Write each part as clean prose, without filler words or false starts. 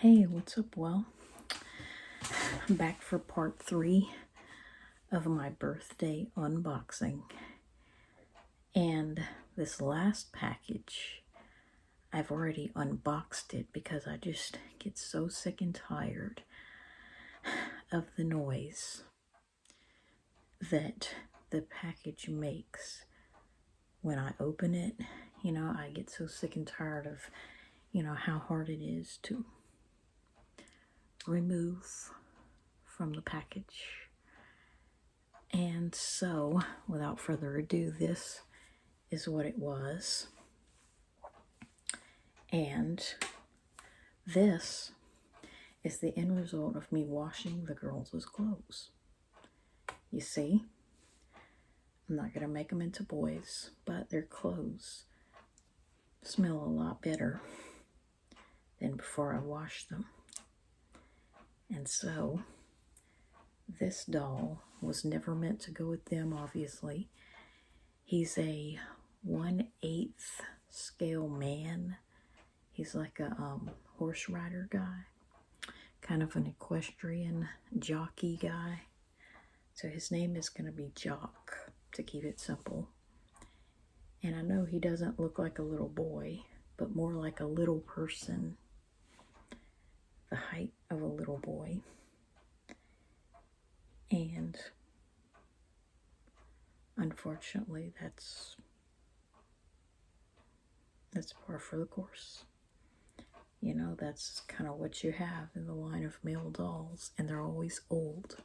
Hey, what's up? Well, I'm back for part 3 of my birthday unboxing. And this last package, I've already unboxed it because I just get so sick and tired of the noise that the package makes when I open it. I get so sick and tired of, how hard it is to remove from the package. And so, without further ado, this is what it was. And this is the end result of me washing the girls' clothes. You see, I'm not going to make them into boys, but their clothes smell a lot better than before I washed them. And so, this doll was never meant to go with them, obviously. He's a 1/8 scale man. He's like a horse rider guy, kind of an equestrian jockey guy. So his name is going to be Jock, to keep it simple. And I know he doesn't look like a little boy, but more like a little person, the height of a little boy. And unfortunately, that's par for the course. That's kind of what you have in the line of male dolls, and they're always old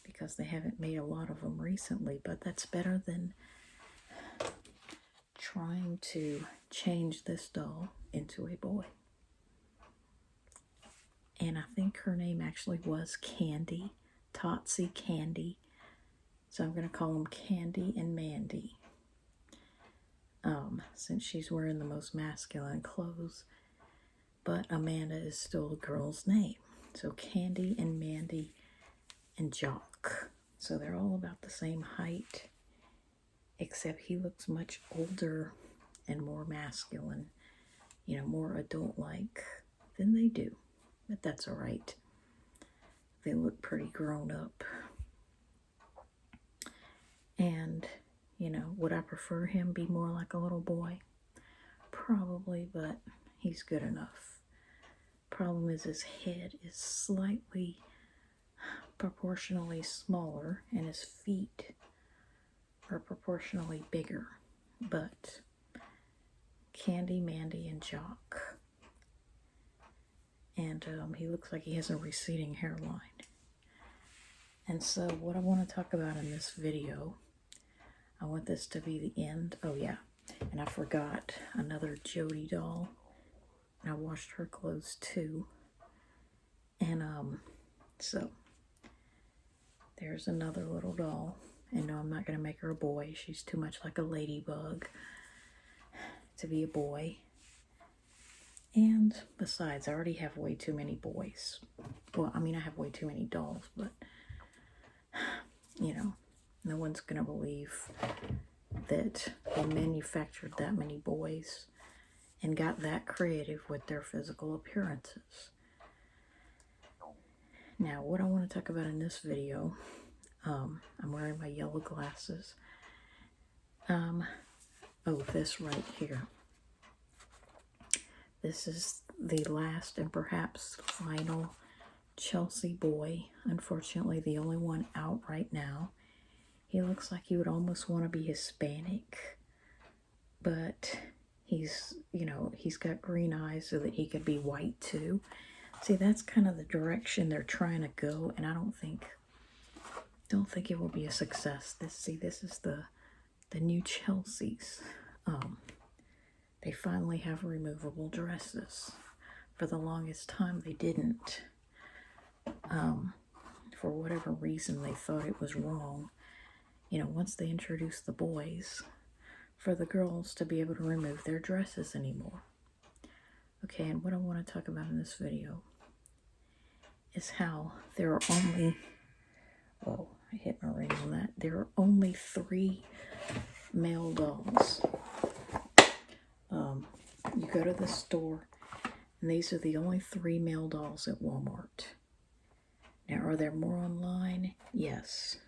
because they haven't made a lot of them recently, but that's better than trying to change this doll into a boy. And I think her name actually was Candy, Totsie Candy. So I'm going to call them Candy and Mandy. Since she's wearing the most masculine clothes, but Amanda is still a girl's name. So Candy and Mandy and Jock. So they're all about the same height, except he looks much older and more masculine, more adult-like than they do. But that's all right. They look pretty grown up. And, would I prefer him be more like a little boy? Probably, but he's good enough. Problem is his head is slightly proportionally smaller and his feet are proportionally bigger. But Candy, Mandy, and Jock. And he looks like he has a receding hairline. And so what I want to talk about in this video, I want this to be the end. Oh yeah, and I forgot another Jody doll. And I washed her clothes too. And so there's another little doll. And no, I'm not going to make her a boy. She's too much like a ladybug to be a boy. And besides, I already have way too many boys. Well, I mean, I have way too many dolls, but, no one's going to believe that they manufactured that many boys and got that creative with their physical appearances. Now, what I want to talk about in this video, I'm wearing my yellow glasses. This right here. This is the last and perhaps final Chelsea boy. Unfortunately, the only one out right now. He looks like he would almost want to be Hispanic, but he's got green eyes so that he could be white too. See, that's kind of the direction they're trying to go, and I don't think it will be a success. This is the new Chelseas. They finally have removable dresses. For the longest time, they didn't. For whatever reason, they thought it was wrong. Once they introduced the boys, for the girls to be able to remove their dresses anymore. Okay, and what I want to talk about in this video is how there are only, whoa, I hit my ring on that. There are only 3 male dolls. You go to the store And these are the only 3 male dolls at Walmart. Now, are there more online? Yes.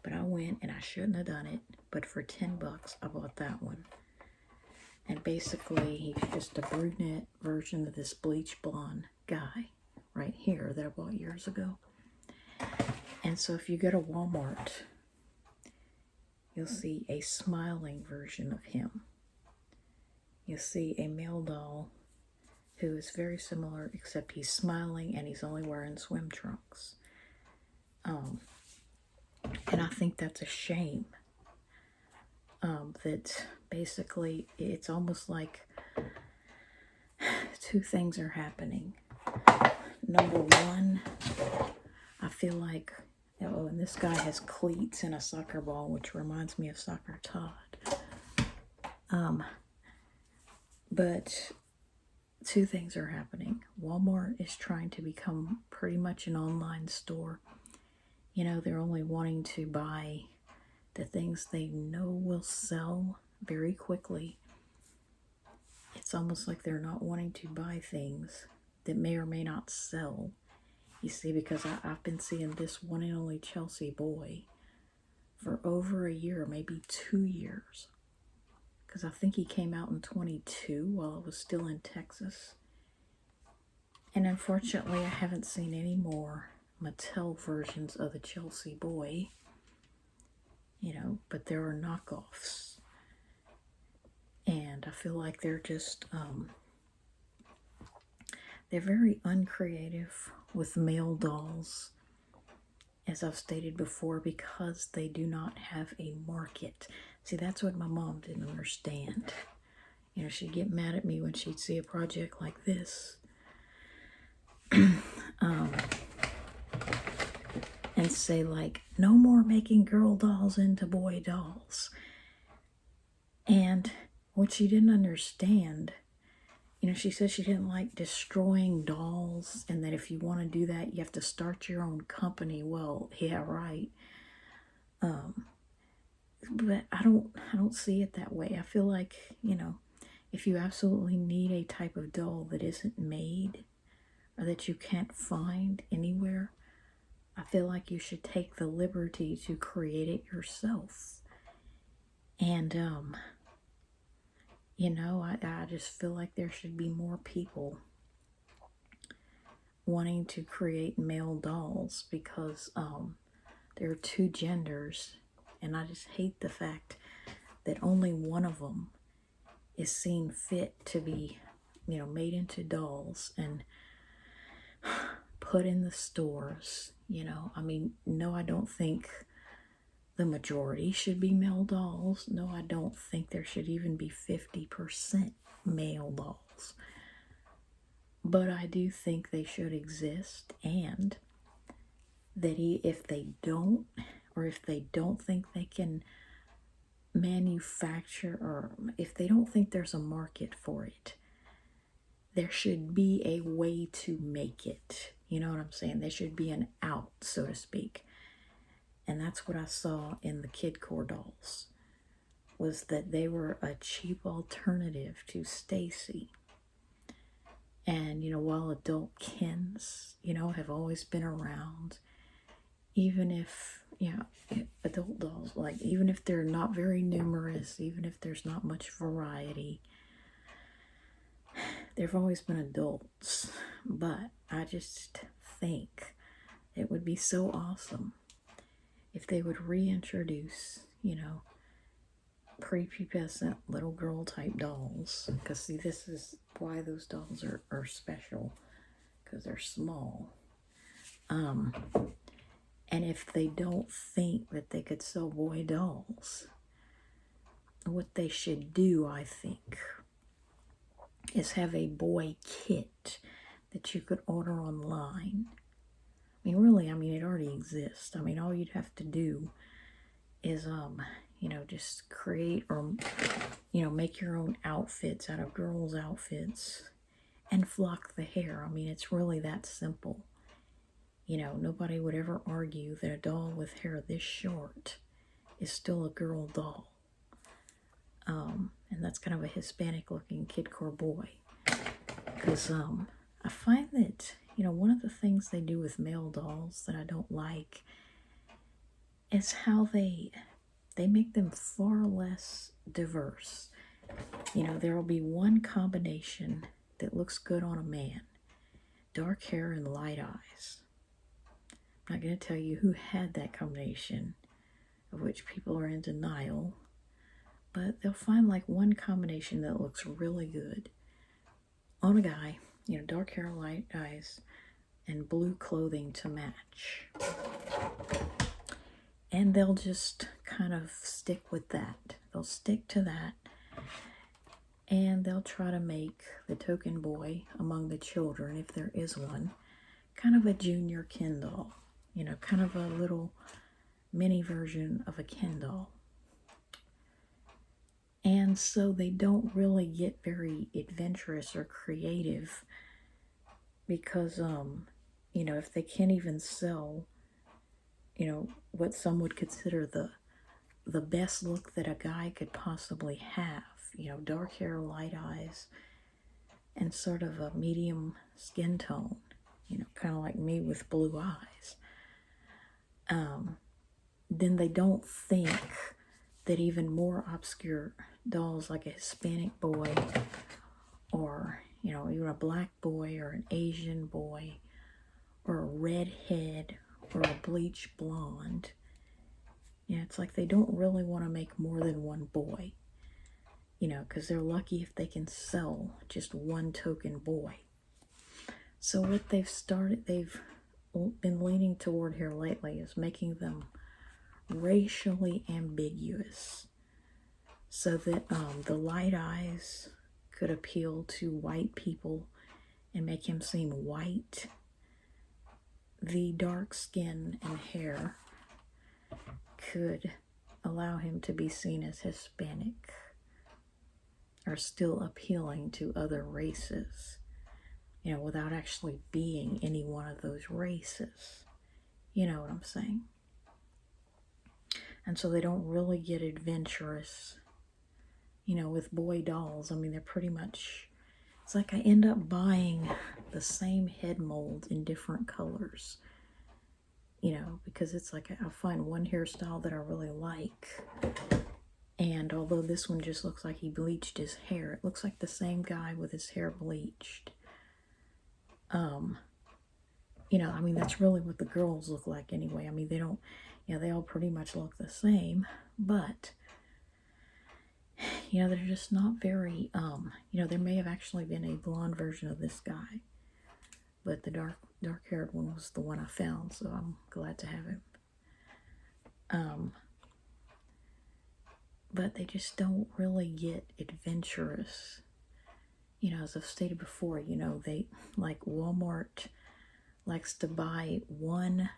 But I went, and I shouldn't have done it, but for 10 bucks, I bought that one. And basically, he's just a brunette version of this bleach blonde guy right here that I bought years ago. And so if you go to Walmart, you'll see a smiling version of him. You'll see a male doll who is very similar, except he's smiling and he's only wearing swim trunks. And I think that's a shame. That basically it's almost like 2 things are happening. Number one, I feel like, oh, and this guy has cleats and a soccer ball, which reminds me of Soccer Todd. But 2 things are happening. Walmart is trying to become pretty much an online store. You know, they're only wanting to buy the things they know will sell very quickly. It's almost like they're not wanting to buy things that may or may not sell. You see, because I've been seeing this one and only Chelsea boy for over a year, maybe 2 years. Because I think he came out in 22 while I was still in Texas. And unfortunately, I haven't seen any more Mattel versions of the Chelsea boy. You know, but there are knockoffs. And I feel like they're just, they're very uncreative with male dolls, as I've stated before, because they do not have a market. See, that's what my mom didn't understand. You know, she'd get mad at me when she'd see a project like this. And say, like, no more making girl dolls into boy dolls. And what she didn't understand, you know, she said she didn't like destroying dolls, and that if you want to do that, you have to start your own company. Well, yeah, right. But I don't see it that way. I feel like, you know, if you absolutely need a type of doll that isn't made or that you can't find anywhere, I feel like you should take the liberty to create it yourself. And, you know, I just feel like there should be more people wanting to create male dolls, because there are 2 genders, and I just hate the fact that only one of them is seen fit to be, you know, made into dolls and put in the stores. You know, I mean, no, I don't think the majority should be male dolls. No, I don't think there should even be 50% male dolls. But I do think they should exist, and that if they don't, or if they don't think they can manufacture, or if they don't think there's a market for it, there should be a way to make it. You know what I'm saying? There should be an out, so to speak. And that's what I saw in the Kidcore dolls, was that they were a cheap alternative to Stacy. And, you know, while adult Kens, you know, have always been around, even if, you know, adult dolls, like, even if they're not very numerous, even if there's not much variety, there've always been adults. But I just think it would be so awesome if they would reintroduce, you know, prepubescent little girl type dolls. Because, see, this is why those dolls are special, because they're small. And if they don't think that they could sell boy dolls, what they should do, I think, is have a boy kit that you could order online. I mean, really, I mean, it already exists. I mean, all you'd have to do is, you know, just create, or, you know, make your own outfits out of girls' outfits and flock the hair. I mean, it's really that simple. You know, nobody would ever argue that a doll with hair this short is still a girl doll. And that's kind of a Hispanic looking Kidcore boy. because I find that, one of the things they do with male dolls that I don't like is how they make them far less diverse. There will be one combination that looks good on a man: dark hair and light eyes. I'm not going to tell you who had that combination, of which people are in denial, but they'll find like one combination that looks really good on a guy, dark hair, light eyes, and blue clothing to match. And they'll just kind of stick with that. They'll stick to that. And they'll try to make the token boy among the children, if there is one, kind of a junior Ken doll. Kind of a little mini version of a Ken doll. And so they don't really get very adventurous or creative because, if they can't even sell, what some would consider the best look that a guy could possibly have, dark hair, light eyes, and sort of a medium skin tone, kind of like me with blue eyes, then they don't think that even more obscure dolls like a Hispanic boy or, even a black boy or an Asian boy or a redhead or a bleach blonde, it's like they don't really want to make more than one boy, because they're lucky if they can sell just one token boy. So what they've been leaning toward here lately is making them racially ambiguous, so that the light eyes could appeal to white people and make him seem white. The dark skin and hair could allow him to be seen as Hispanic, or still appealing to other races, without actually being any one of those races. You know what I'm saying? And so they don't really get adventurous, with boy dolls. I mean, they're pretty much, it's like I end up buying the same head mold in different colors, because it's like I'll find one hairstyle that I really like. And although this one just looks like he bleached his hair, it looks like the same guy with his hair bleached. I mean, that's really what the girls look like anyway. I mean, they don't, they all pretty much look the same, but, they're just not very, there may have actually been a blonde version of this guy, but the dark-haired one was the one I found, so I'm glad to have him. But they just don't really get adventurous. As I've stated before, they, like Walmart likes to buy one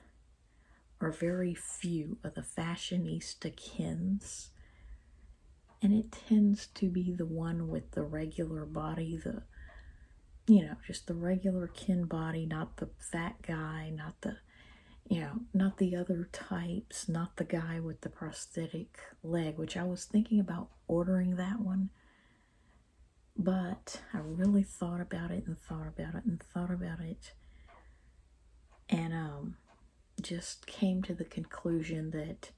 or very few of the fashionista Kens, and it tends to be the one with the regular body, just the regular Ken body, not the fat guy, not the, not the other types, not the guy with the prosthetic leg, which I was thinking about ordering that one. But I really thought about it and thought about it and thought about it, and just came to the conclusion that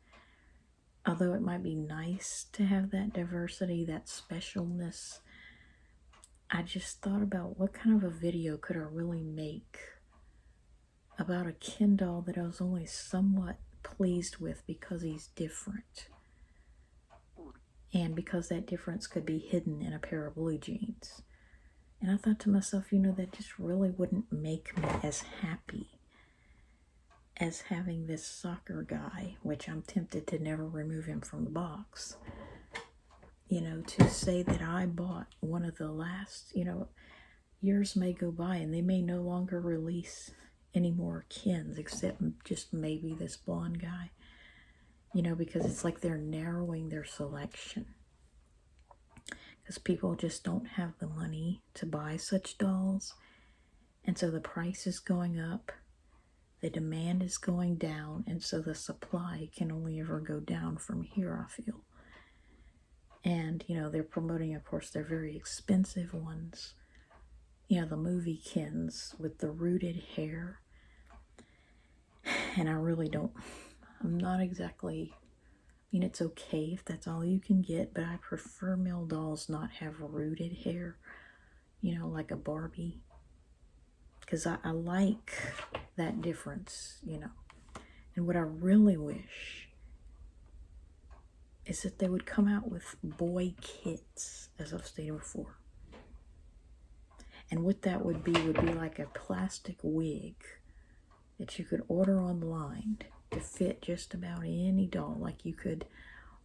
although it might be nice to have that diversity, that specialness, I just thought about what kind of a video could I really make about a Ken doll that I was only somewhat pleased with because he's different. And because that difference could be hidden in a pair of blue jeans. And I thought to myself, that just really wouldn't make me as happy as having this soccer guy, which I'm tempted to never remove him from the box. To say that I bought one of the last, years may go by and they may no longer release any more Kens except just maybe this blonde guy. Because it's like they're narrowing their selection. Because people just don't have the money to buy such dolls. And so the price is going up. The demand is going down. And so the supply can only ever go down from here, I feel. And, they're promoting, of course, their very expensive ones. you know, the moviekins with the rooted hair. And I really don't, I'm not exactly, I mean, it's okay if that's all you can get, but I prefer male dolls not have rooted hair, you know, like a Barbie. Because I like that difference, you know. And what I really wish is that they would come out with boy kits, as I've stated before. And what that would be like a plastic wig that you could order online to fit just about any doll. Like you could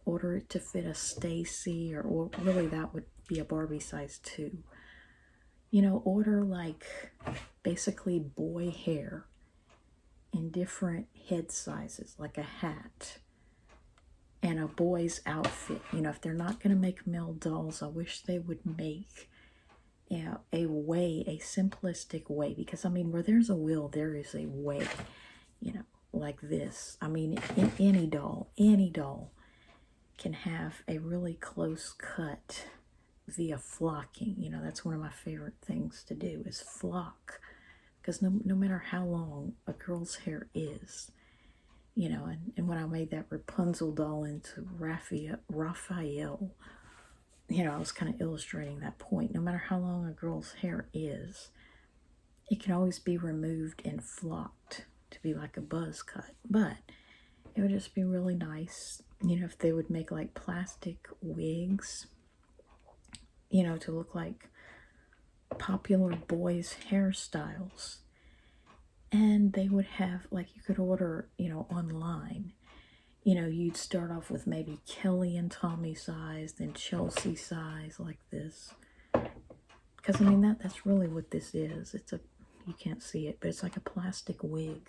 order it to fit a Stacy, or really that would be a Barbie size too. You know, order like basically boy hair in different head sizes, like a hat and a boy's outfit. You know, if they're not going to make male dolls, I wish they would make a way, a simplistic way, because I mean, where there's a will, there is a way, you know, like this. I mean, any doll can have a really close cut via flocking. You know, that's one of my favorite things to do is flock, because no matter how long a girl's hair is, you know, and when I made that Rapunzel doll into Raphael, you know, I was kind of illustrating that point. No matter how long a girl's hair is, it can always be removed and flocked to be like a buzz cut. But it would just be really nice, you know, if they would make like plastic wigs, you know, to look like popular boys' hairstyles. And they would have, like, you could order, you know, online. You know, you'd start off with maybe Kelly and Tommy size, then Chelsea size, like this. Because, I mean, that's really what this is. It's a, you can't see it, but it's like a plastic wig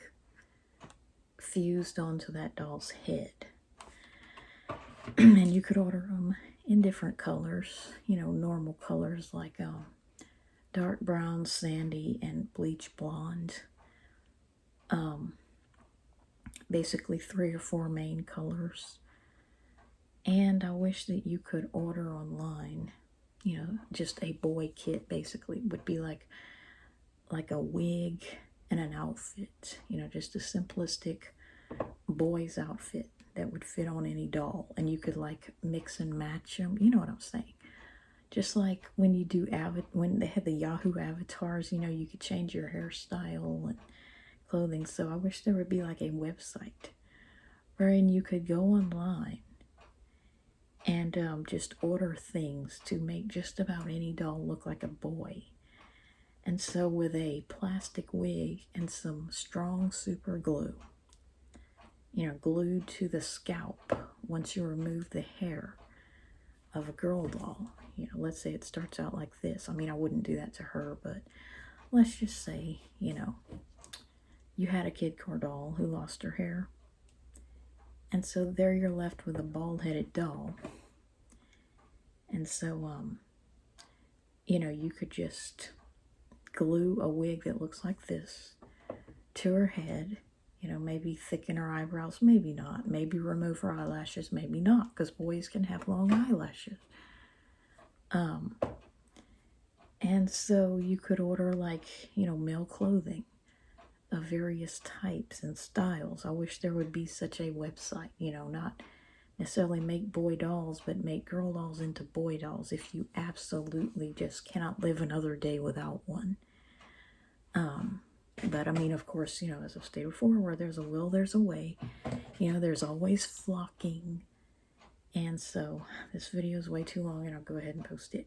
fused onto that doll's head. And you could order them in different colors, you know, normal colors like dark brown, sandy, and bleach blonde. Basically 3 or 4 main colors. And I wish that you could order online, you know, just a boy kit. Basically would be like a wig and an outfit, you know, just a simplistic boy's outfit that would fit on any doll, and you could like mix and match them, you know what I'm saying. Just like when you do when they had the Yahoo avatars, you know, you could change your hairstyle and clothing. So I wish there would be like a website wherein you could go online and just order things to make just about any doll look like a boy. And so with a plastic wig and some strong super glue, you know, glued to the scalp once you remove the hair of a girl doll, you know, let's say it starts out like this. I mean, I wouldn't do that to her, but let's just say, you know, you had a kid core doll who lost her hair. And so there you're left with a bald-headed doll. And so, you know, you could just glue a wig that looks like this to her head, you know, maybe thicken her eyebrows, maybe not, maybe remove her eyelashes, maybe not, because boys can have long eyelashes. And so you could order like, you know, male clothing of various types and styles. I wish there would be such a website, you know, not necessarily make boy dolls, but make girl dolls into boy dolls if you absolutely just cannot live another day without one. But I mean, of course, you know, as I've stated before, where there's a will, there's a way. You know, there's always flocking. And so this video is way too long, and I'll go ahead and post it.